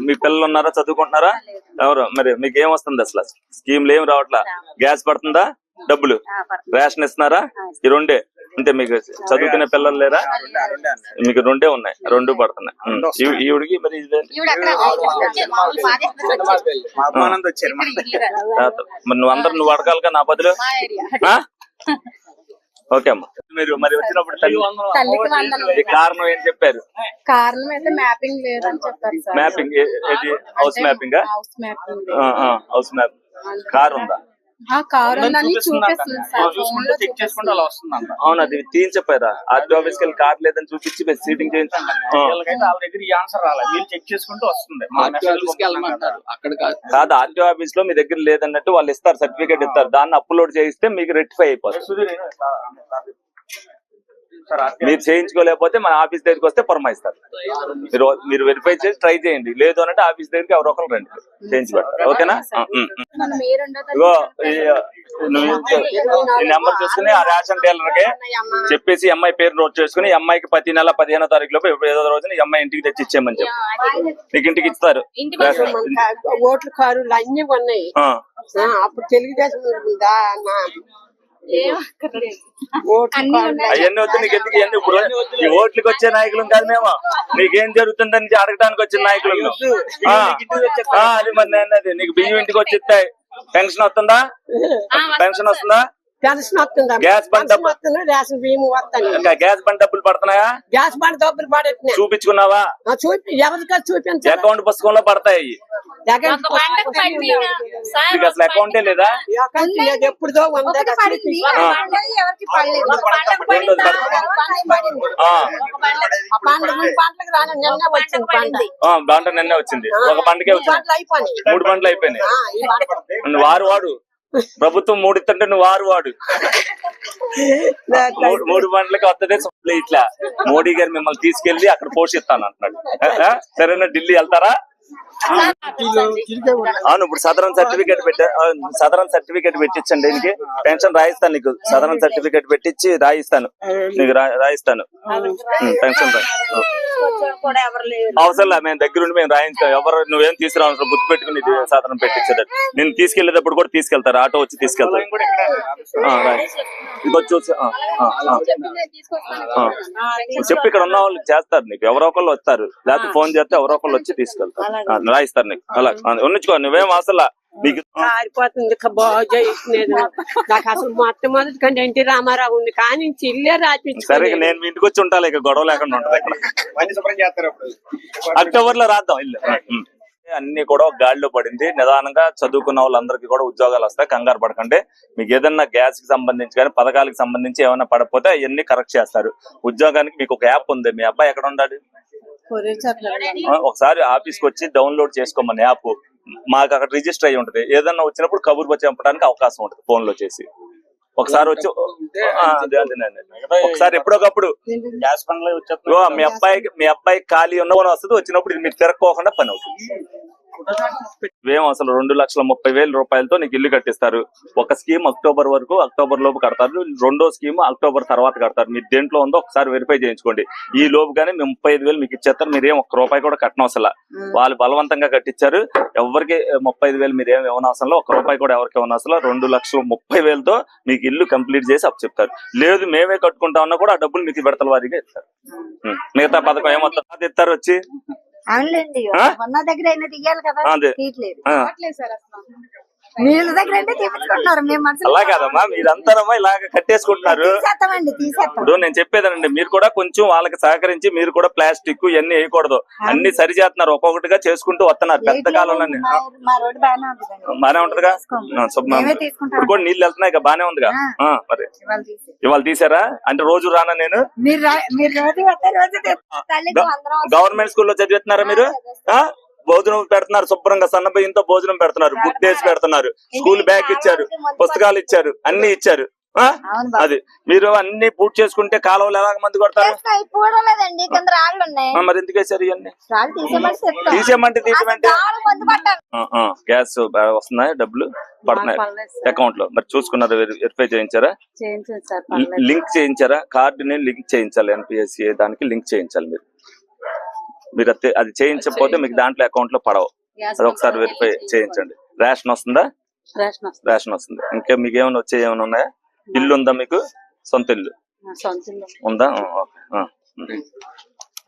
మీ పిల్లలు ఉన్నారా, చదువుకుంటున్నారా? ఎవరు మరి మీకు ఏం వస్తుంది అసలు? స్కీమ్లు ఏం రావట్లా? గ్యాస్ పడుతుందా? డబ్బులు రేషన్ ఇస్తున్నారా? ఈ రెండే అంటే మీకు చదువుకునే పిల్లలు లేరా? మీకు రెండే ఉన్నాయి, రెండు పడుతున్నాయి. ఈవిడికి మరి మరి నువ్వు అందరు నువ్వు అడగాలిగా నా బదులు. ఓకే అమ్మా, మీరు మరి వచ్చినప్పుడు కారణం ఏం చెప్పారు? కారణం అయితే మ్యాపింగ్ లేదని చెప్పారు సార్. మ్యాపింగ్ ఏది? House mapping? House map. Car ఉందా? కారు ఉందని చూపిస్తుంది సార్. అవును, అది తీని చెప్పారా? ఆర్టీ ఆఫీస్కి వెళ్ళి కార్ లేదని చూపించి సీటింగ్ చేయించండి. కాదు, ఆర్టీ ఆఫీస్ లో మీ దగ్గర లేదన్నట్టు వాళ్ళు ఇస్తారు, సర్టిఫికేట్ ఇస్తారు, దాన్ని అప్లోడ్ చేయిస్తే మీకు రెక్టిఫై అయిపోతుంది. మీరు చేయించుకోలేకపోతే మన ఆఫీస్ దగ్గరికి వస్తే పురమాయిస్తారు. మీరు వెరిఫై చేసి ట్రై చేయండి, లేదు అనంటే ఆఫీస్ దగ్గరికి ఎవరో ఒకరు రండి, చేయించి పెడతారు. ఓకేనా? ఇగో ఈ నెంబర్ చూసుకుని ఆ రేషన్ డీలర్ కి చెప్పేసి అమ్మాయి పేరు నోట్ చేసుకుని అమ్మాయికి ప్రతి నెల 15వ తారీఖు లోపు ఏదో రోజున అమ్మాయి ఇంటికి తెచ్చి ఇచ్చేయమని చెప్పి నీకు ఇంటికి ఇస్తారు. ఓట్లు కారులు అన్ని ఉన్నాయి. అప్పుడు తెలుగుదేశం అవన్నీ వద్దు నీకు, ఎందుకు ఇవన్నీ? ఇప్పుడు ఈ ఓట్లకి వచ్చే నాయకులు కాదు మేము, నీకేం జరుగుతుందని అడగడానికి వచ్చిన నాయకులు. అది మరి నేను నీకు బియ్యం ఇంటికి వచ్చి ఇస్తాయి. పెన్షన్ వస్తుందా? పెన్షన్ వస్తుందా? పెన్షన్ వస్తుందా? గ్యాస్ బండ్ డబ్బులు, రేషన్ బియ్యం వస్తాయి. ఇంకా గ్యాస్ బండ్ డబ్బులు పడుతున్నాయా? గ్యాస్ బండ్ డబ్బులు పడట్లే. చూపించుకున్నావా? ఎవరికా చూపించాలి? అకౌంట్ పుస్తకంలో పడతాయి. అసలు అకౌంటే లేదా? ఎప్పుడుదో బంట నిన్నే వచ్చింది. ఒక బంటకే వచ్చింది, 3 బండ్లు అయిపోయినాయి. వాడు ప్రభుత్వం 3 ఇస్తుంటే నువ్వు 6 వాడు. 3 బండ్లకి వస్తుంది. ఇట్లా మోడీ గారు మిమ్మల్ని తీసుకెళ్లి అక్కడ పోషిస్తాను అంటున్నాడు. సరేనా? ఢిల్లీ వెళ్తారా? అవును, ఇప్పుడు సదరన్ సర్టిఫికేట్ పెట్టించండి. దీనికి పెన్షన్ రాయిస్తాను, నీకు సదరన్ సర్టిఫికేట్ పెట్టించి రాయిస్తాను, నీకు రాయిస్తాను పెన్షన్. అవసరం లేదు, మేము దగ్గరుండి మేము రాయించాం. ఎవరు నువ్వేం తీసుకురావు, గుర్తు పెట్టుకుని సాధారణ పెట్టించారు. నేను తీసుకెళ్లేటప్పుడు కూడా తీసుకెళ్తారు, ఆటో వచ్చి తీసుకెళ్తారు. చూసి చెప్పి ఇక్కడ ఉన్న వాళ్ళు చేస్తారు, నీకు ఎవరో ఒకళ్ళు వస్తారు, లేకపోతే ఫోన్ చేస్తే ఎవరో ఒకళ్ళు వచ్చి తీసుకెళ్తారు, రాయిస్తారు నీకు. అలా ఉన్నించుకో, నువ్వేం అసలు నీకు మారిపోతుంది. నాకు అసలు మొట్టమొదటి కంటే ఎన్టీ రామారావు ఉంది, కానీ ఇల్లే రాపించు. సరే, నేను మీ ఇంటికి వచ్చి ఉంటాను, ఇక గొడవ లేకుండా ఉంటది. ఇక్కడ అక్టోబర్ లో రాద్దాం ఇల్లు. అన్ని కూడా గాడిలో పడింది. నిదానంగా చదువుకున్న వాళ్ళందరికీ కూడా ఉద్యోగాలు వస్తాయి, కంగారు పడకండి. మీకు ఏదన్నా గ్యాస్ కి సంబంధించి కానీ పథకాలకు సంబంధించి ఏమైనా పడకపోతే అవన్నీ కరెక్ట్ చేస్తారు. ఉద్యోగానికి మీకు ఒక యాప్ ఉంది. మీ అబ్బాయి ఎక్కడ ఉండాలి? ఒకసారి ఆఫీస్కి వచ్చి డౌన్లోడ్ చేసుకోమని యాప్, మాకు అక్కడ రిజిస్టర్ అయ్యి ఉంటది. ఏదన్నా వచ్చినప్పుడు కబురు చెప్పడానికి అవకాశం ఉంటుంది ఫోన్ లో చేసి. ఒకసారి వచ్చి ఒకసారి ఎప్పుడొకప్పుడు మీ అబ్బాయి ఖాళీ ఉన్న వస్తుంది, వచ్చినప్పుడు ఇది మీరు తిరగకోకుండా పని అవుతుంది. ఏం అసలు 2,30,000 రూపాయలతో నీకు ఇల్లు కట్టిస్తారు. ఒక స్కీమ్ అక్టోబర్ వరకు, అక్టోబర్ లోపు కడతారు. రెండో స్కీమ్ అక్టోబర్ తర్వాత కడతారు. మీరు దేంట్లో ఉందో ఒకసారి వెరిఫై చేయించుకోండి. ఈ లోపు గానీ మేము 35,000 మీకు ఇచ్చేస్తారు. మీరేం ₹1 కూడా కట్టనవసరం. వాళ్ళు బలవంతంగా కట్టించారు. ఎవరికి 35,000 మీరేం ఇవ్వనవసరం, ₹1 కూడా ఎవరికి ఇవ్వనవసరం. 2,30,000తో మీకు ఇల్లు కంప్లీట్ చేసి అప్పు చెప్తారు. లేదు మేమే కట్టుకుంటా ఉన్నా కూడా ఆ డబ్బులు మీకు విడతల వారీగా ఇస్తారు. మిగతా పథకం ఏమొస్తుంది అది ఇస్తారు వచ్చి. అవునులేండి, ఉన్న దగ్గర అయినా తీయాలి కదా, తీయట్లేదు. వీళ్ళ దగ్గర అంటే తీపించుకుంటున్నారు. అలా కాదమ్మా, మీరంతారమ్మా ఇలాగ కట్టేసుకుంటున్నారు. ఇప్పుడు నేను చెప్పేదానండి, మీరు కూడా కొంచెం వాళ్ళకి సహకరించి మీరు కూడా ప్లాస్టిక్ ఇవన్నీ వేయకూడదు. అన్ని సరి చేస్తున్నారు, ఒక్కొక్కటిగా చేసుకుంటూ వస్తున్నారు. పెద్ద కాలంలో బానే ఉంటదిగా. ఇప్పుడు కూడా నీళ్ళు వెళ్తున్నాయి, ఇక బానే ఉందిగా. మరి ఇవాళ తీసారా అంటే రోజు రానా? నేను గవర్నమెంట్ స్కూల్లో చదివిస్తున్నారా మీరు? భోజనం పెడుతున్నారు, శుభ్రంగా సన్న బియ్యంతో భోజనం పెడుతున్నారు, గుడ్ డేస్ పెడుతున్నారు, స్కూల్ బ్యాగ్ ఇచ్చారు, పుస్తకాలు ఇచ్చారు, అన్ని ఇచ్చారు. అది మీరు అన్ని పూర్తి చేసుకుంటే కాలువలు ఎలాగ మంది కొడతారు? మరి ఎందుకు వేసారు ఇవన్నీ? తీసేయమంటే తీసేయమంటే గ్యాస్ వస్తున్నాయి, డబ్బులు పడుతున్నాయి అకౌంట్ లో. మరి చూసుకున్నారు, వెరిఫై చేయించారా? లింక్ చేయించారా? కార్డుని లింక్ చేయించాలి, NPSA దానికి లింక్ చేయించాలి. మీరు మీరు అది చేయించకపోతే మీకు దాంట్లో అకౌంట్ లో పడవు. అది ఒకసారి వెరిఫై చేయించండి. రేషన్ వస్తుందా? రేషన్ వస్తుంది. ఇంకా మీకు ఏమైనా వచ్చే ఏమైనా ఉన్నాయా? ఇల్లు ఉందా మీకు? సొంత ఇల్లు ఉందా? ఓకే.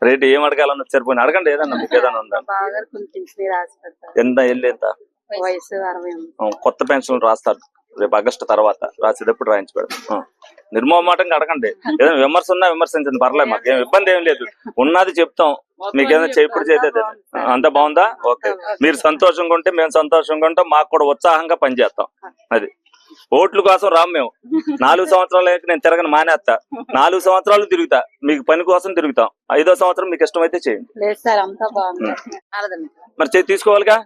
రేటు ఏం అడగాలని వచ్చారు? పోయిన అడగండి, ఏదన్నా మీకు ఏదైనా ఉందా? ఎంత ఇల్లు ఎంత? కొత్త పెన్షన్ రాస్తారు రేపు ఆగస్టు తర్వాత, రాసేటప్పుడు రాయించి పెడతాం. నిర్మోహమాటంగా అడగండి. ఏదైనా విమర్శ ఉన్నా విమర్శించండి, పర్లేదు, మాకు ఏం ఇబ్బంది ఏం లేదు. ఉన్నది చెప్తాం. మీకు ఏదైనా ఇప్పుడు చేసేది అంత బాగుందా? ఓకే. మీరు సంతోషంగా ఉంటే మేము సంతోషంగా ఉంటాం, మాకు కూడా ఉత్సాహంగా పనిచేస్తాం. అది ఓట్ల కోసం రాము మేము. 4 సంవత్సరాలు నేను తిరగని మానేస్తా, 4 సంవత్సరాలు తిరుగుతా, మీకు పని కోసం తిరుగుతాం. 5వ సంవత్సరం మీకు ఇష్టమైతే చేయండి. మరి తీసుకోవాలిగా.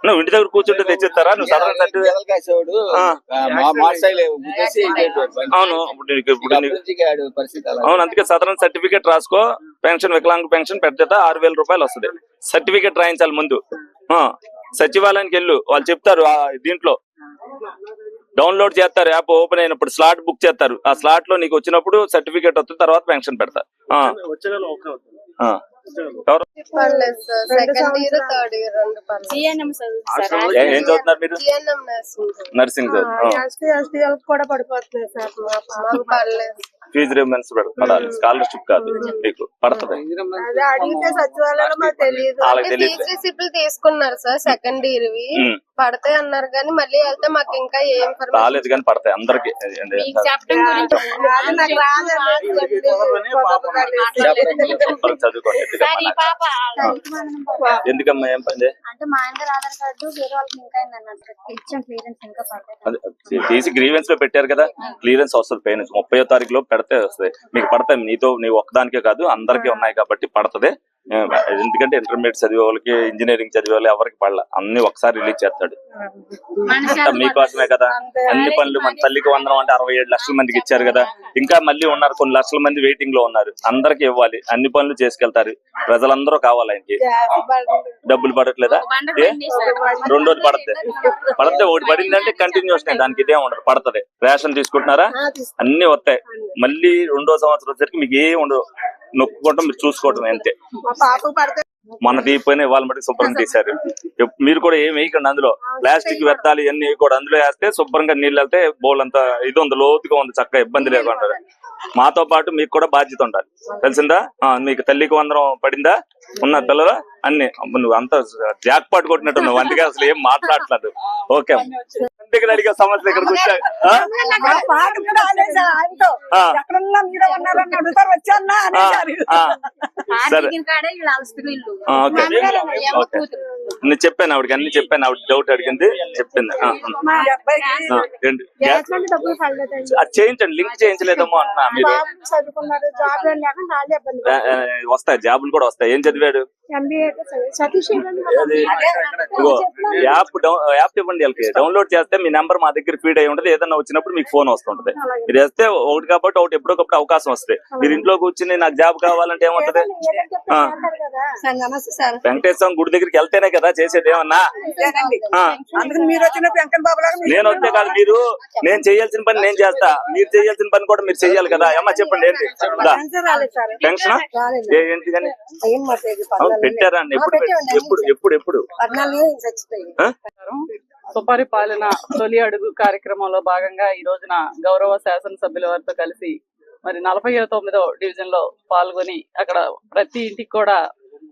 నువ్వు ఇంటి దగ్గర కూర్చుంటే తెచ్చిస్తారా? నువ్వు సదరన్ అవును, అందుకే సదరన్ సర్టిఫికేట్ రాసుకో. పెన్షన్, వికలాంగ పెన్షన్ పెద్ద 6,000 రూపాయలు వస్తుంది. సర్టిఫికేట్ రాయించాలి ముందు. సచివాలయానికి వెళ్ళు, వాళ్ళు చెప్తారు. దీంట్లో డౌన్లోడ్ చేస్తారు, యాప్ ఓపెన్ అయినప్పుడు స్లాట్ బుక్ చేస్తారు. ఆ స్లాట్ లో నీకు వచ్చినప్పుడు సర్టిఫికేట్ వస్తుంది, తర్వాత పెన్షన్ పెడతారు. ఏం చదువుతున్నారు మీరు? నర్సింగ్ కూడా పడిపోతున్నాయి సార్. ఫీజు రిమెంబర్స్ పడాలి, స్కాలర్షిప్ కాదు, మీకు పడుతుంది. అడిగితే సచివాలయంలో మాకు తెలియదు. రిసిప్ట్లు తీసుకున్నారు సార్, సెకండ్ ఇయర్ పడతాయి అన్నారు, కానీ మళ్ళీ వెళ్తే మాకు ఇంకా ఏం రాలేదు, కానీ పడతాయి అందరికి. చదువుకోండి. ఎందుకమ్మా ఏం పని? తీసి గ్రీవెన్స్ లో పెట్టారు కదా, క్లియరెన్స్ వస్తుంది. పైన 30వ తారీఖులో పెడితే వస్తుంది. మీకు పడతాయి. నీవు ఒక్కదానికే కాదు, అందరికీ ఉన్నాయి కాబట్టి పడుతుంది. ఎందుకంటే ఇంటర్మీడియట్ చదివే వాళ్ళకి, ఇంజనీరింగ్ చదివే వాళ్ళు ఎవరికి పడలే. అన్ని ఒకసారి రిలీజ్ చేస్తాడు. మీకోసమే కదా అన్ని పనులు. మన తల్లికి వందనం అంటే 67 లక్షల మందికి ఇచ్చారు కదా, ఇంకా మళ్ళీ ఉన్నారు కొన్ని లక్షల మంది వెయిటింగ్ లో ఉన్నారు. అందరికి ఇవ్వాలి, అన్ని పనులు చేసుకెళ్తారు. ప్రజలందరూ కావాలి. ఆయనకి డబ్బులు పడట్లేదా? రెండోది పడితే ఒకటి పడిందంటే కంటిన్యూషన్, దానికి ఇదే ఉండదు, పడుతుంది. రేషన్ తీసుకుంటున్నారా? అన్ని వస్తాయి. మళ్ళీ 2వ సంవత్సరం వచ్చరికి మీకు ఏం ఉండదు, నొక్కుకోవటం, మీరు చూసుకోవటం అంతే. మన తీపోయినా ఇవాళ మటుకు శుభ్రం తీశారు. మీరు కూడా ఏం వేయకండి అందులో. ప్లాస్టిక్ వ్యర్థాలు ఇవన్నీ కూడా అందులో వేస్తే శుభ్రంగా నీళ్ళు వెళ్తే బౌల్ అంతా ఇది ఉంది, లోతుగా ఉంది, చక్కగా ఇబ్బంది లేకుండా. మాతో పాటు మీకు కూడా బాధ్యత ఉండాలి, తెలిసిందా? మీకు తల్లికి వందనం పడిందా? ఉన్న పిల్లలు అన్ని నువ్వు అంతా జాక్ పాటు కొట్టినట్టు నువ్వు, అందుకే అసలు ఏం మాట్లాడలేదు. ఓకే, అడిగే సమస్య ఇక్కడికి వచ్చా. సరే, నేను చెప్పాను ఆవిడకి, అన్ని చెప్పాను. ఆవిడ డౌట్ అడిగింది, చెప్పింది. అది చేయించండి, లింక్ చేయించలేదేమో అన్నా. మీరు వస్తాయి, జాబులు కూడా వస్తాయి. ఏం చదివాడు? యాప్ ఇవ్వండి వాళ్ళకి, డౌన్లోడ్ చేస్తే మీ నెంబర్ మా దగ్గర ఫీడ్ అయి ఉంటుంది. ఏదన్నా వచ్చినప్పుడు మీకు ఫోన్ వస్తుంటది. మీరు వేస్తే ఒకటి కాబట్టి ఒకటి ఎప్పుడొకప్పుడు అవకాశం వస్తాయి. మీరు ఇంట్లో కూర్చుని నాకు జాబ్ కావాలంటే ఏమవుతుంది? వెంకటేశ్వర గుడి దగ్గరికి వెళ్తేనే కదా చేసేది ఏమన్నా. నేను వస్తే కాదు, మీరు నేను చేయాల్సిన పని నేను చేస్తా, మీరు చేయాల్సిన పని కూడా మీరు చెయ్యాలి కదా. అమ్మా చెప్పండి, ఏంటి పెన్షన్ ఏంటి కానీ పెట్టారా? ఎప్పుడు సుపరిపాలన తొలి అడుగు కార్యక్రమంలో భాగంగా ఈ రోజున గౌరవ శాసనసభ్యుల వారితో కలిసి మరి 49వ డివిజన్ లో పాల్గొని అక్కడ ప్రతి ఇంటికి కూడా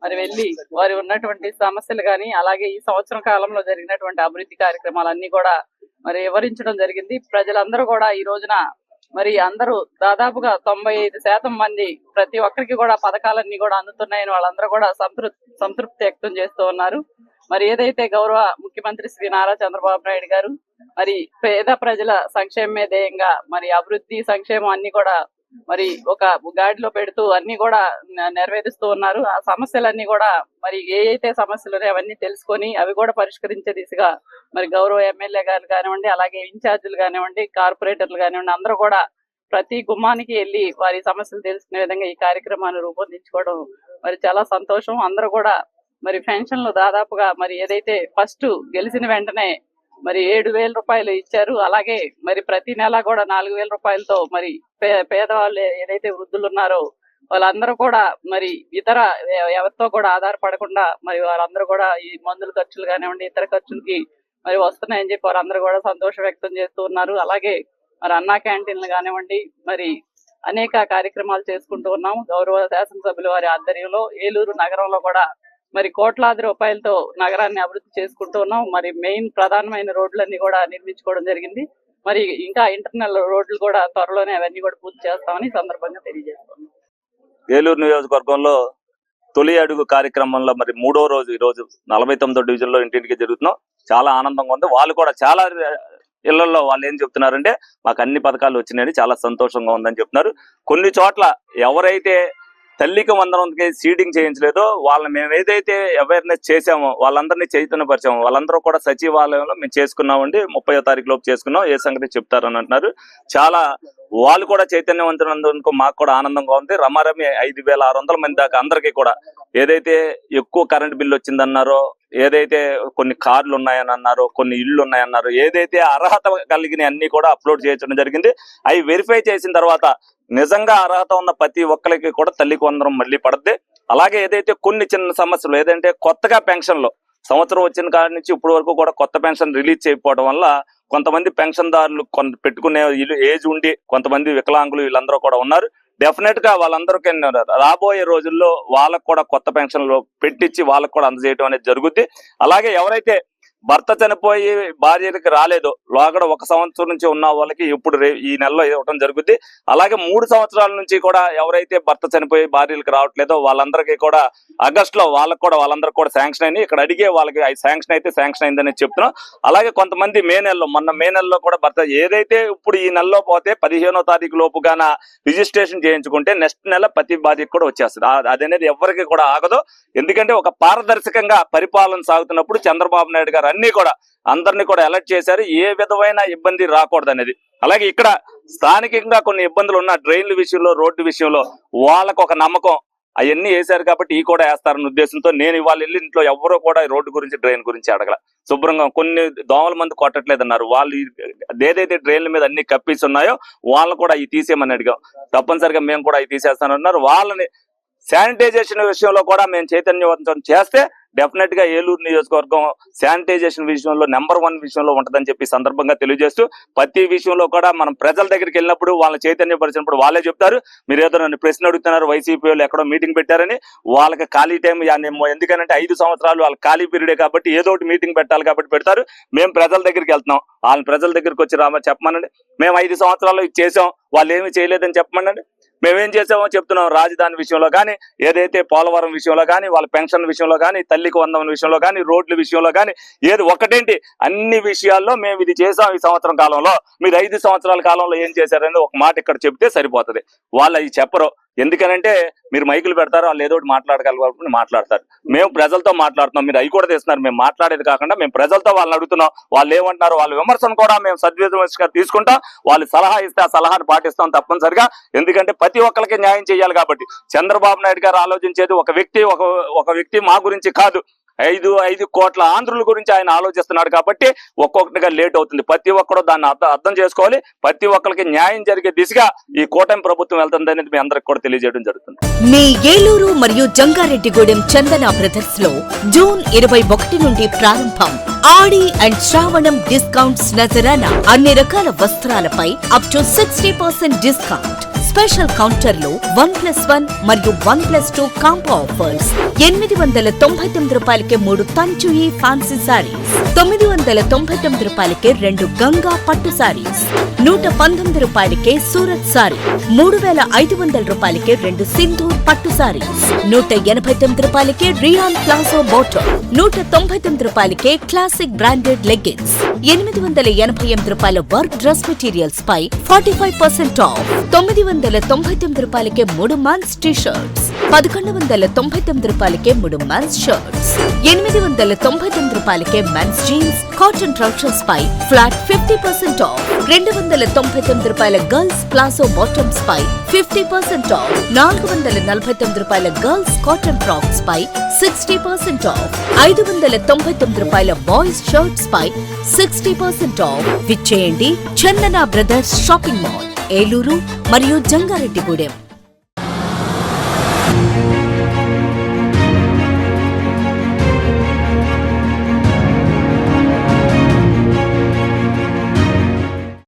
మరి వెళ్లి వారి ఉన్నటువంటి సమస్యలు గాని, అలాగే ఈ సంవత్సరం కాలంలో జరిగినటువంటి అభివృద్ధి కార్యక్రమాలన్నీ కూడా మరి వివరించడం జరిగింది. ప్రజలందరూ కూడా ఈ రోజున మరి అందరూ దాదాపుగా 95% మంది ప్రతి ఒక్కరికి కూడా పథకాలన్నీ కూడా అందుతున్నాయని వాళ్ళందరూ కూడా సంతృప్తి వ్యక్తం చేస్తూ ఉన్నారు. మరి ఏదైతే గౌరవ ముఖ్యమంత్రి శ్రీ నారా చంద్రబాబు నాయుడు గారు మరి పేద ప్రజల సంక్షేమమే ధ్యేయంగా మరి అభివృద్ధి సంక్షేమం అన్ని కూడా మరి ఒక గాడిలో పెడుతూ అన్ని కూడా నెరవేరుస్తూ ఉన్నారు. ఆ సమస్యలన్నీ కూడా మరి ఏ అయితే సమస్యలు ఉన్నాయో అవన్నీ తెలుసుకొని అవి కూడా పరిష్కరించే దిశగా మరి గౌరవ ఎమ్మెల్యే గారు కానివ్వండి, అలాగే ఇన్ఛార్జీలు కానివ్వండి, కార్పొరేటర్లు కానివ్వండి, అందరూ కూడా ప్రతి గుమ్మానికి వెళ్లి వారి సమస్యలు తెలుసుకునే విధంగా ఈ కార్యక్రమాన్ని రూపొందించుకోవడం మరి చాలా సంతోషం. అందరూ కూడా మరి పెన్షన్లు దాదాపుగా మరి ఏదైతే ఫస్ట్ గెలిచిన వెంటనే మరి 7,000 రూపాయలు ఇచ్చారు. అలాగే మరి ప్రతి నెల కూడా 4,000 రూపాయలతో మరి పేదవాళ్ళు ఏదైతే వృద్ధులు ఉన్నారో వాళ్ళందరూ కూడా మరి ఇతర ఎవరితో కూడా ఆధారపడకుండా మరి వాళ్ళందరూ కూడా ఈ మందుల ఖర్చులు కానివ్వండి ఇతర ఖర్చులకి మరి వస్తున్నాయని చెప్పి వాళ్ళందరూ కూడా సంతోషం వ్యక్తం చేస్తూ ఉన్నారు. అలాగే మరి అన్నా క్యాంటీన్లు కానివ్వండి మరి అనేక కార్యక్రమాలు చేసుకుంటూ ఉన్నాం. గౌరవ శాసనసభ్యుల వారి ఆధ్వర్యంలో ఏలూరు నగరంలో కూడా మరి కోట్లాది రూపాయలతో నగరాన్ని అభివృద్ధి చేసుకుంటూ ఉన్నాం. మరి మెయిన్ ప్రధానమైన రోడ్లన్నీ కూడా నిర్మించుకోవడం జరిగింది. మరి ఇంకా ఇంటర్నల్ రోడ్లు కూడా త్వరలోనే అవన్నీ కూడా పూర్తి చేస్తామని సందర్భంగా తెలియజేస్తున్నాం. ఏలూరు నియోజకవర్గంలో తొలి అడుగు కార్యక్రమంలో మరి 3వ రోజు ఈ రోజు 49వ డివిజన్ లో ఇంటింటికి జరుగుతున్నాం. చాలా ఆనందంగా ఉంది. వాళ్ళు కూడా చాలా ఇళ్లలో వాళ్ళు ఏం చెప్తున్నారంటే మాకు అన్ని పథకాలు వచ్చినాయని చాలా సంతోషంగా ఉందని చెప్తున్నారు. కొన్ని చోట్ల ఎవరైతే తల్లికి వందనంకి సీడింగ్ చేయించలేదో వాళ్ళని మేము ఏదైతే అవేర్నెస్ చేసామో వాళ్ళందరినీ చైతన్యపరిచాము. వాళ్ళందరూ కూడా సచివాలయంలో మేము చేసుకున్నామండి, 30వ తారీఖు లోపు చేసుకున్నాం, ఏ సంగతి చెప్తారని అంటున్నారు. చాలా వాళ్ళు కూడా చైతన్యవంతులందుకు మాకు కూడా ఆనందంగా ఉంది. రమారమి 5,600 మంది దాకా అందరికీ కూడా ఏదైతే ఎక్కువ కరెంట్ బిల్లు వచ్చిందన్నారో, ఏదైతే కొన్ని కార్లు ఉన్నాయని అన్నారో, కొన్ని ఇళ్ళు ఉన్నాయన్నారు, ఏదైతే అర్హత కలిగిన అన్ని కూడా అప్లోడ్ చేయడం జరిగింది. అవి వెరిఫై చేసిన తర్వాత నిజంగా అర్హత ఉన్న ప్రతి ఒక్కరికి కూడా తల్లికి వందనం మళ్ళీ పడుద్ది. అలాగే ఏదైతే కొన్ని చిన్న సమస్యలు ఏదంటే కొత్తగా పెన్షన్లు సంవత్సరం వచ్చిన కాడి నుంచి ఇప్పటి వరకు కూడా కొత్త పెన్షన్ రిలీజ్ చేయకపోవడం వల్ల కొంతమంది పెన్షన్దారులు పెట్టుకునే ఏజ్ ఉండి కొంతమంది వికలాంగులు వీళ్ళందరూ కూడా ఉన్నారు. డెఫినెట్ గా వాళ్ళందరికీ రాబోయే రోజుల్లో వాళ్ళకు కూడా కొత్త పెన్షన్లు పెట్టించి వాళ్ళకు కూడా అందజేయడం అనేది జరుగుద్ది. అలాగే ఎవరైతే భర్త చనిపోయి భార్యకి రాలేదో లోగడ 1 సంవత్సరం నుంచి ఉన్న వాళ్ళకి ఇప్పుడు ఈ నెలలో ఇవ్వడం జరుగుద్ది. అలాగే 3 సంవత్సరాల నుంచి కూడా ఎవరైతే భర్త చనిపోయి భార్యలకు రావట్లేదో వాళ్ళందరికీ కూడా ఆగస్టులో వాళ్ళందరూ కూడా శాంక్షన్ అయింది. ఇక్కడ అడిగే వాళ్ళకి శాంక్షన్ అయితే శాంక్షన్ అయిందని చెప్తున్నాం. అలాగే కొంతమంది మొన్న మే నెలలో కూడా భర్త ఏదైతే ఇప్పుడు ఈ నెలలో పోతే 15వ తారీఖు లోపుగాన రిజిస్ట్రేషన్ చేయించుకుంటే నెక్స్ట్ నెల ప్రతి బాధ్యత కూడా వచ్చేస్తుంది. అదనేది ఎవరికి కూడా ఆగదు. ఎందుకంటే ఒక పారదర్శకంగా పరిపాలన సాగుతున్నప్పుడు చంద్రబాబు నాయుడు గారు అన్ని కూడా అందరినీ కూడా అలర్ట్ చేశారు, ఏ విధమైన ఇబ్బంది రాకూడదు అనేది. అలాగే ఇక్కడ స్థానికంగా కొన్ని ఇబ్బందులు ఉన్న డ్రైన్ల విషయంలో, రోడ్డు విషయంలో వాళ్ళకు ఒక నమ్మకం అవన్నీ వేశారు కాబట్టి ఈ కూడా వేస్తారన్న ఉద్దేశంతో నేను ఇవాళ వెళ్ళి ఇంట్లో ఎవరో కూడా రోడ్డు గురించి డ్రైన్ గురించి అడగల. శుభ్రంగా కొన్ని దోమల మంది కొట్టట్లేదు అన్నారు. వాళ్ళు ఏదైతే డ్రైన్ల మీద అన్ని కప్పేసి ఉన్నాయో వాళ్ళు కూడా అవి తీసేయమని అడిగాం. తప్పనిసరిగా మేము కూడా అవి తీసేస్తానన్నారు. వాళ్ళని శానిటైజేషన్ విషయంలో కూడా మేము చైతన్యవంతం చేస్తే డెఫినెట్ గా ఏలూరు నియోజకవర్గం శానిటైజేషన్ విషయంలో నెంబర్ 1 విషయంలో ఉంటదని చెప్పి సందర్భంగా తెలియజేస్తూ ప్రతి విషయంలో కూడా మనం ప్రజల దగ్గరికి వెళ్ళినప్పుడు వాళ్ళని చైతన్యపరిచినప్పుడు వాళ్ళే చెప్తారు. మీరు ఏదో నన్ను ప్రశ్న అడుగుతున్నారు, వైసీపీ వాళ్ళు ఎక్కడో మీటింగ్ పెట్టారని. వాళ్ళకి ఖాళీ టైం ఎందుకంటే 5 సంవత్సరాలు వాళ్ళ ఖాళీ పీరియడే కాబట్టి ఏదో ఒకటి మీటింగ్ పెట్టాలి కాబట్టి పెడతారు. మేము ప్రజల దగ్గరికి వెళ్తున్నాం, వాళ్ళని ప్రజల దగ్గరికి వచ్చి చెప్పమనండి. మేము 5 సంవత్సరాలు ఇది చేసాం, వాళ్ళు ఏమీ చేయలేదని చెప్పమనండి. మేమేం చేసామో చెప్తున్నాం. రాజధాని విషయంలో కానీ, ఏదైతే పోలవరం విషయంలో కానీ, వాళ్ళ పెన్షన్ విషయంలో కానీ, తల్లికి వందనం విషయంలో కానీ, రోడ్ల విషయంలో కానీ, ఏది ఒకటేంటి అన్ని విషయాల్లో మేము ఇది చేసాం ఈ సంవత్సరం కాలంలో. మీరు 5 సంవత్సరాల కాలంలో ఏం చేశారని ఒక మాట ఇక్కడ చెప్తే సరిపోతుంది. వాళ్ళు అవి చెప్పరు. ఎందుకనంటే మీరు మైకులు పెడతారు, వాళ్ళు ఏదో ఒకటి మాట్లాడగలరు, మాట్లాడతారు. మేము ప్రజలతో మాట్లాడుతున్నాం, మీరు అవి కూడా తెస్తున్నారు. మేము మాట్లాడేది కాకుండా మేము ప్రజలతో వాళ్ళని అడుగుతున్నాం. వాళ్ళు ఏమంటున్నారు, వాళ్ళ విమర్శను కూడా మేము సద్విమర్శగా తీసుకుంటాం. వాళ్ళు సలహా ఇస్తే ఆ సలహాను పాటిస్తాం తప్పనిసరిగా. ఎందుకంటే ప్రతి ఒక్కరికి న్యాయం చేయాలి కాబట్టి. చంద్రబాబు నాయుడు గారు ఆలోచించేది ఒక వ్యక్తి మా గురించి కాదు, 5 కోట్ల ఆంధ్రుల గురించి ఆయన ఆలోచిస్తున్నాడు కాబట్టి ఒక్కొక్కటిగా లేట్ అవుతుంది. ప్రతి ఒక్కరు దాన్ని అర్థం చేసుకోవాలి. ప్రతి ఒక్కరికి న్యాయం జరిగే దిశగా ఈ కూటమి ప్రభుత్వం వెళ్తుంది అనేది మీ అందరికి కూడా తెలియజేయడం జరుగుతుంది. మీ ఏలూరు మరియు జంగారెడ్డిగూడెం చందన బ్రదర్స్ లో జూన్ 21 నుండి ప్రారంభం ఆడి అండ్ శ్రావణం డిస్కౌంట్స్ నజరానా. అన్ని రకాల వస్త్రాలపై అప్ టు 60% డిస్కౌంట్. స్పెషల్ కౌంటర్లో 1+1 మరియు 1+2 కాంబో ఆఫర్స్. 899 రూపాయలకే 3 తంచుయి ఫ్యాన్సీ సారీస్, 999 రూపాయలకే 2 గంగా పట్టు సారీస్, 119 రూపాయలకే సూరత్ సారీ, 3500 రూపాయలకే 2 సింధూర్ పట్టు సారీస్, 189 రూపాయలకే రియాన్ ప్లాజో బాటమ్, 199 రూపాయలకే క్లాసిక్ బ్రాండెడ్ లెగ్గిన్స్, 888 రూపాయల వర్క్ డ్రెస్ మెటీరియల్స్ పై 45% ఆఫ్, 999 రూపాయలకే 3 మెన్స్ టీ షర్ట్స్, 1199 రూపాయలకే 3 మెన్స్ షర్ట్స్, 899 రూపాయలకే మెన్స్ జీన్స్ కాటన్ ట్రౌజర్స్ పై ఫ్లాట్ 50% ఆఫ్, 299 రూపాయల గర్ల్స్ ప్లాజో బాటమ్స్ పై 50% ఆఫ్, 449 రూపాయల గర్ల్స్ కాటన్ ఫ్రాక్స్ పై 60% ఆఫ్, 599 రూపాయల బాయ్స్ షర్ట్స్ పై 60% ఆఫ్. విచ్చేయండి Chandana brothers shopping mall, Eluru మరియు జంగారెడ్డిగూడెం.